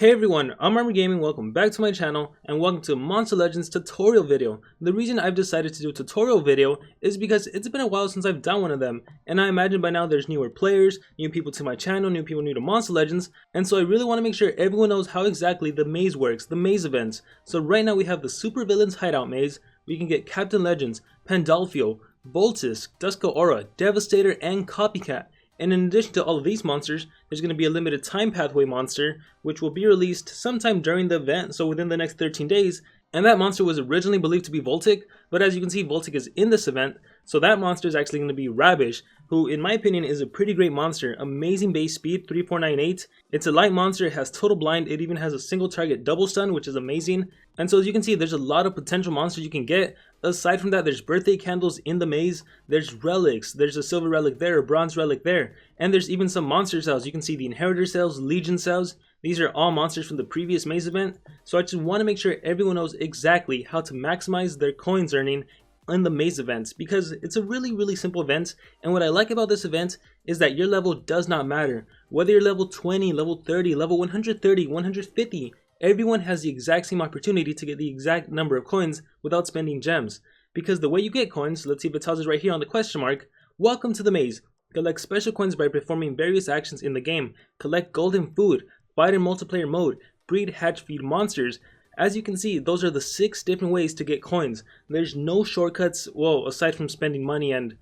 Hey everyone, I'm Armor Gaming, welcome back to my channel, and welcome to Monster Legends tutorial video. The reason I've decided to do a tutorial video is because it's been a while since I've done one of them, and I imagine by now there's newer players, new people to my channel, new people new to Monster Legends, and so I really want to make sure everyone knows how exactly the maze works, the maze events. So right now we have the Supervillains Hideout maze. We can get Captain Legends, Pandolfo, Voltus, Dusko Aura, Devastator, and Copycat. And in addition to all of these monsters, there's going to be a limited time pathway monster, which will be released sometime during the event, so within the next 13 days. And that monster was originally believed to be Voltic, but as you can see, Voltic is in this event, so that monster is actually going to be Rabish, who in my opinion is a pretty great monster. Amazing base speed, 3498. It's a light monster, it has total blind, it even has a single target double stun, which is amazing. And so as you can see, there's a lot of potential monsters you can get. Aside from that, there's birthday candles in the maze, there's relics, there's a silver relic there, a bronze relic there, and there's even some monster cells. You can see the inheritor cells, legion cells. These are all monsters from the previous maze event, so I just want to make sure everyone knows exactly how to maximize their coins earning in the maze events, because it's a really simple event. And what I like about this event is that your level does not matter. Whether you're level 20, level 30, level 130, 150, everyone has the exact same opportunity to get the exact number of coins without spending gems. Because the way you get coins, let's see if it tells us right here on the question mark. Welcome to the maze. Collect special coins by performing various actions in the game. Collect golden food. Fight in multiplayer mode. Breed, hatch, feed monsters. As you can see, those are the 6 different ways to get coins. There's no shortcuts, well, aside from spending money and,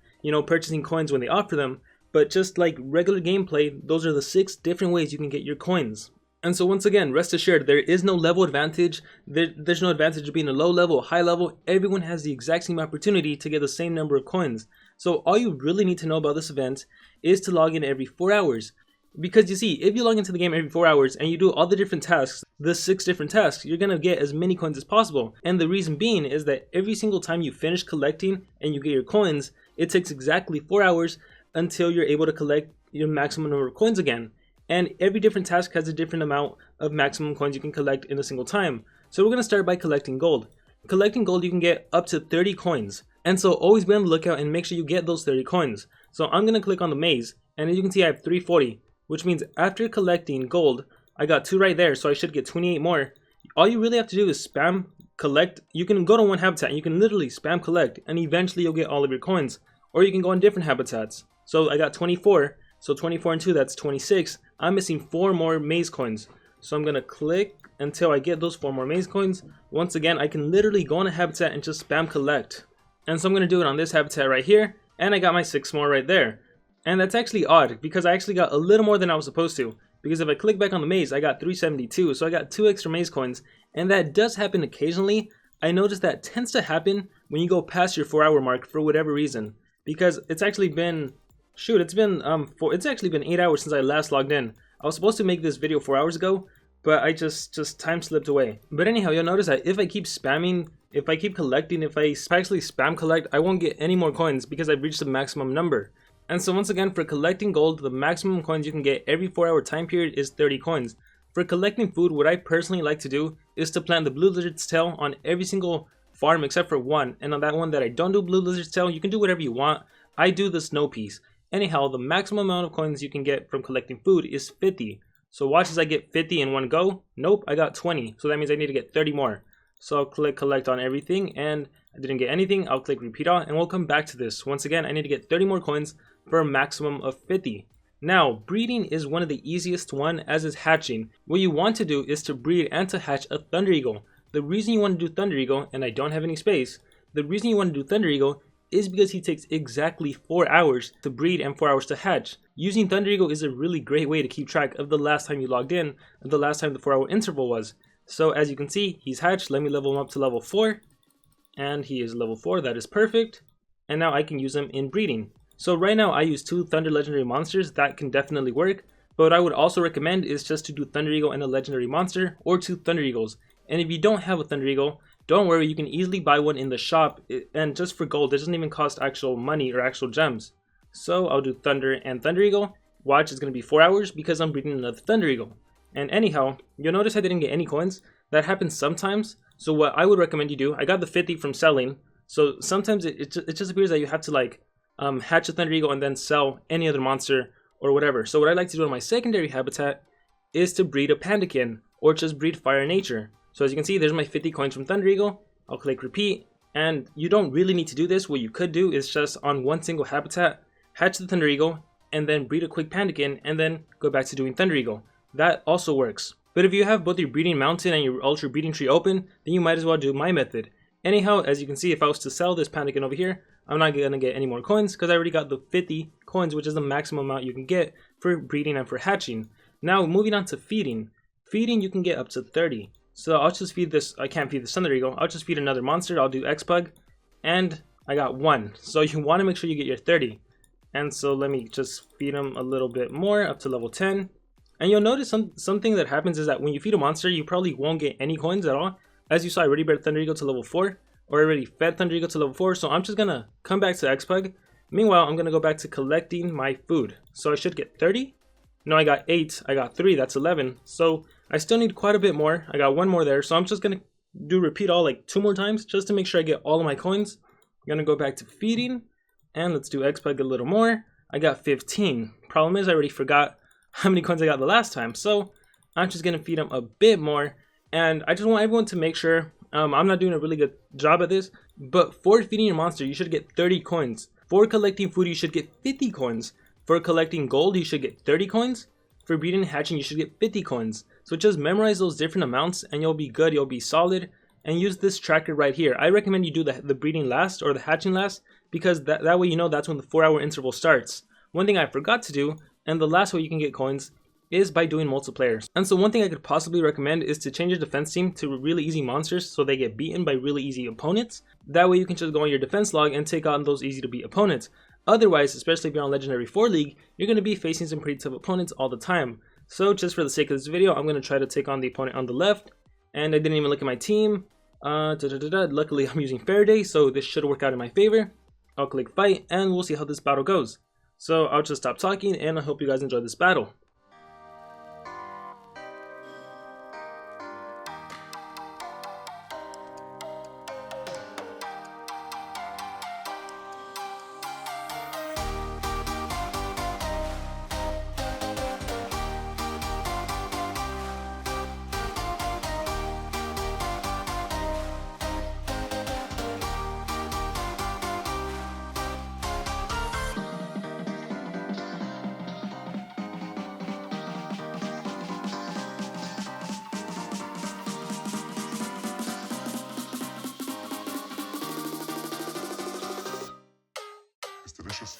purchasing coins when they offer them. But just like regular gameplay, those are the 6 different ways you can get your coins. And so once again, rest assured, there is no level advantage. There's no advantage of being a low level or high level. Everyone has the exact same opportunity to get the same number of coins. So all you really need to know about this event is to log in every 4 hours. Because you see, if you log into the game every 4 hours and you do all the different tasks, the 6 different tasks, you're going to get as many coins as possible. And the reason being is that every single time you finish collecting and you get your coins, it takes exactly 4 hours until you're able to collect your maximum number of coins again. And every different task has a different amount of maximum coins you can collect in a single time. So we're going to start by collecting gold. Collecting gold, you can get up to 30 coins. And so always be on the lookout and make sure you get those 30 coins. So I'm going to click on the maze, and as you can see I have 340. Which means after collecting gold, I got 2 right there, so I should get 28 more. All you really have to do is spam collect. You can go to one habitat and you can literally spam collect, and eventually you'll get all of your coins. Or you can go on different habitats. So I got 24, so 24 and 2, that's 26. I'm missing 4 more maze coins. So I'm gonna click until I get those 4 more maze coins. Once again, I can literally go on a habitat and just spam collect. And so I'm gonna do it on this habitat right here, and I got my 6 more right there. And that's actually odd, because I actually got a little more than I was supposed to. Because if I click back on the maze, I got 372, so I got 2 extra maze coins. And that does happen occasionally. I noticed that tends to happen when you go past your 4-hour mark for whatever reason. Because it's actually been, it's actually been 8 hours since I last logged in. I was supposed to make this video 4 hours ago, but I just time slipped away. But anyhow, you'll notice that if I keep spamming, if I keep collecting, if I actually spam collect, I won't get any more coins because I've reached the maximum number. And so once again, for collecting gold, the maximum coins you can get every 4-hour time period is 30 coins. For collecting food, what I personally like to do is to plant the blue lizard's tail on every single farm except for one. And on that one that I don't do blue lizard's tail, you can do whatever you want. I do the snow piece. Anyhow, the maximum amount of coins you can get from collecting food is 50. So watch as I get 50 in one go. Nope, I got 20. So that means I need to get 30 more. So I'll click collect on everything, and I didn't get anything. I'll click repeat all, and we'll come back to this. Once again, I need to get 30 more coins for a maximum of 50. Now, breeding is one of the easiest one, as is hatching. What you want to do is to breed and to hatch a Thunder Eagle. The reason you want to do Thunder Eagle, and I don't have any space, the reason you want to do Thunder Eagle is because he takes exactly 4 hours to breed and 4 hours to hatch. Using Thunder Eagle is a really great way to keep track of the last time you logged in and the last time the 4-hour interval was. So as you can see, he's hatched. Let me level him up to level 4. And he is level 4, that is perfect. And now I can use him in breeding. So right now I use 2 Thunder Legendary Monsters, that can definitely work. But what I would also recommend is just to do Thunder Eagle and a Legendary Monster, or 2 Thunder Eagles. And if you don't have a Thunder Eagle, don't worry, you can easily buy one in the shop, and just for gold. It doesn't even cost actual money or actual gems. So I'll do Thunder and Thunder Eagle. Watch, it's going to be 4 hours because I'm breeding another Thunder Eagle. And anyhow, you'll notice I didn't get any coins. That happens sometimes. So what I would recommend you do, I got the 50 from selling. So sometimes it just appears that you have to like hatch a Thunder Eagle and then sell any other monster or whatever. So what I like to do in my secondary habitat is to breed a Pandakin. or just breed fire in nature. So as you can see, there's my 50 coins from Thunder Eagle. I'll click repeat, and you don't really need to do this. What you could do is just on one single habitat, hatch the Thunder Eagle, and then breed a quick Pandakin, and then go back to doing Thunder Eagle. That also works. But if you have both your breeding mountain and your ultra breeding tree open, then you might as well do my method. Anyhow, as you can see, if I was to sell this Pandakin over here, I'm not going to get any more coins because I already got the 50 coins, which is the maximum amount you can get for breeding and for hatching. Now, moving on to feeding. Feeding, you can get up to 30. So I'll just feed this, I can't feed the Thunder Eagle, I'll just feed another monster, I'll do X-Pug, and I got 1. So you want to make sure you get your 30. And so let me just feed him a little bit more, up to level 10. And you'll notice something that happens is that when you feed a monster, you probably won't get any coins at all. As you saw, I already bred Thunder Eagle to level 4, or I already fed Thunder Eagle to level 4, so I'm just going to come back to X-Pug. Meanwhile, I'm going to go back to collecting my food. So I should get 30. No, I got 8, I got 3, that's 11. So I still need quite a bit more. I got 1 more there, so I'm just going to do repeat all like 2 more times just to make sure I get all of my coins. I'm going to go back to feeding, and let's do X-Pug a little more. I got 15. Problem is I already forgot how many coins I got the last time, so I'm just going to feed him a bit more. And I just want everyone to make sure, I'm not doing a really good job at this, but for feeding your monster, you should get 30 coins. For collecting food, you should get 50 coins. For collecting gold, you should get 30 coins. For breeding and hatching, you should get 50 coins. So just memorize those different amounts and you'll be good, you'll be solid. And use this tracker right here. I recommend you do the breeding last or the hatching last, because that way you know that's when the 4-hour interval starts. One thing I forgot to do, and the last way you can get coins, is by doing multiplayer. And so one thing I could possibly recommend is to change your defense team to really easy monsters so they get beaten by really easy opponents. That way you can just go on your defense log and take on those easy to beat opponents. Otherwise, especially if you're on Legendary 4 League, you're going to be facing some pretty tough opponents all the time. So just for the sake of this video, I'm going to try to take on the opponent on the left. And I didn't even look at my team. Luckily I'm using Faraday, so this should work out in my favor. I'll click fight and we'll see how this battle goes. So I'll just stop talking and I hope you guys enjoy this battle. Delicious.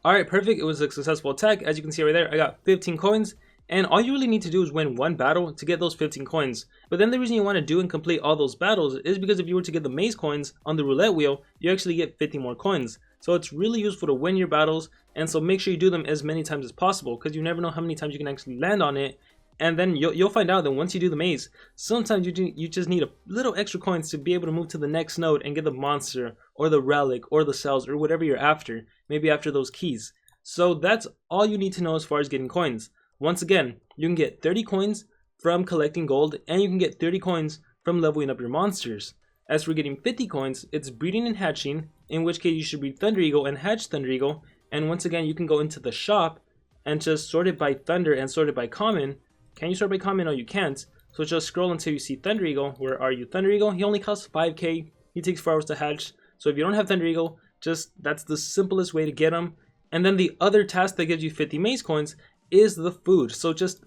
Alright, perfect. It was a successful attack. As you can see right there, I got 15 coins. And all you really need to do is win one battle to get those 15 coins. But then the reason you want to do and complete all those battles is because if you were to get the maze coins on the roulette wheel, you actually get 50 more coins. So it's really useful to win your battles, and so make sure you do them as many times as possible, because you never know how many times you can actually land on it. And then you'll find out that once you do the maze, sometimes you just need a little extra coins to be able to move to the next node and get the monster or the relic or the cells or whatever you're after, maybe after those keys. So that's all you need to know as far as getting coins. Once again, you can get 30 coins from collecting gold, and you can get 30 coins from leveling up your monsters. As for getting 50 coins, it's breeding and hatching, in which case you should breed Thunder Eagle and hatch Thunder Eagle. And once again, you can go into the shop and just sort it by Thunder and sort it by Common. Can you sort by Common? No, you can't. So just scroll until you see Thunder Eagle. Where are you, Thunder Eagle? He only costs 5k. He takes 4 hours to hatch. So if you don't have Thunder Eagle, that's the simplest way to get him. And then the other task that gives you 50 maze coins is the food. So just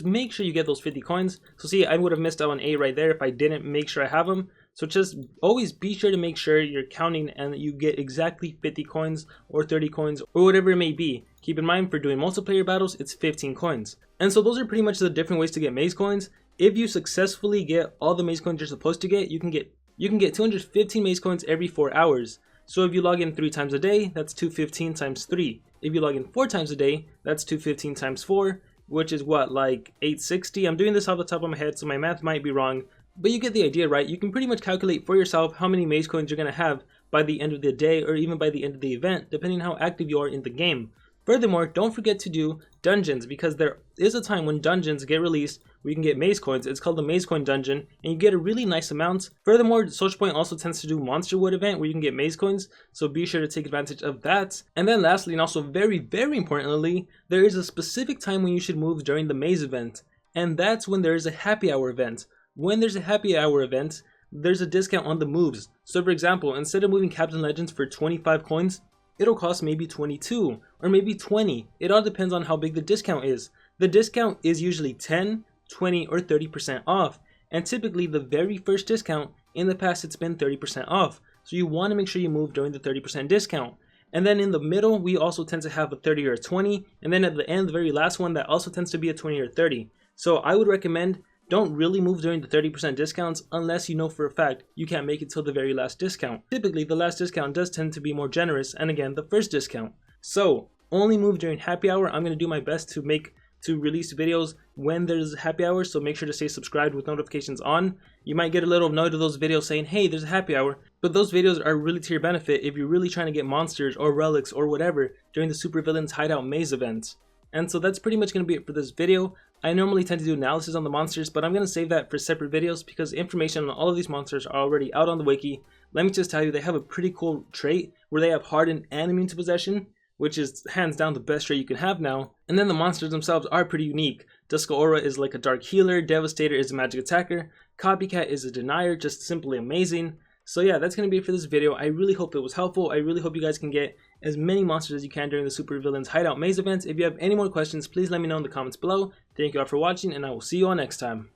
make sure you get those 50 coins. So see, I would have missed out on A right there if I didn't make sure I have them. So just always be sure to make sure you're counting and that you get exactly 50 coins or 30 coins or whatever it may be. Keep in mind, for doing multiplayer battles, it's 15 coins. And so those are pretty much the different ways to get maze coins. If you successfully get all the maze coins you're supposed to get, you can get 215 maze coins every 4 hours. So if you log in 3 times a day, that's 215 times 3. If you log in 4 times a day, that's 215 times 4, which is what, like 860? I'm doing this off the top of my head, so my math might be wrong, but you get the idea, right? You can pretty much calculate for yourself how many maze coins you're going to have by the end of the day or even by the end of the event, depending on how active you are in the game. Furthermore, don't forget to do dungeons, because there is a time when dungeons get released where you can get maze coins. It's called the maze coin dungeon, and you get a really nice amount. Furthermore, Social Point also tends to do Monster Wood event where you can get maze coins, so be sure to take advantage of that. And then lastly, and also very importantly, there is a specific time when you should move during the maze event, and that's when there is a happy hour event. When there's a happy hour event, there's a discount on the moves. So for example, instead of moving Captain Legends for 25 coins, it'll cost maybe 22 or maybe 20. It all depends on how big the discount is. The discount is usually 10, 20, or 30% off. And typically the very first discount, in the past it's been 30% off. So you want to make sure you move during the 30% discount. And then in the middle, we also tend to have a 30 or a 20. And then at the end, the very last one, that also tends to be a 20 or 30. So I would recommend don't really move during the 30% discounts unless you know for a fact you can't make it till the very last discount. Typically, the last discount does tend to be more generous, and again, the first discount. So, only move during happy hour. I'm going to do my best to release videos when there's happy hour, so make sure to stay subscribed with notifications on. You might get a little note of those videos saying, hey, there's a happy hour, but those videos are really to your benefit if you're really trying to get monsters or relics or whatever during the Supervillains Hideout maze event. And so that's pretty much going to be it for this video. I normally tend to do analysis on the monsters, but I'm going to save that for separate videos because information on all of these monsters are already out on the wiki. Let me just tell you, they have a pretty cool trait where they have hardened and immune to possession, which is hands down the best trait you can have now. And then the monsters themselves are pretty unique. Duskaora is like a dark healer, Devastator is a magic attacker, Copycat is a denier, just simply amazing. So yeah, that's going to be it for this video. I really hope it was helpful. I really hope you guys can get as many monsters as you can during the Supervillains Hideout maze event. If you have any more questions, please let me know in the comments below. Thank you all for watching, and I will see you all next time.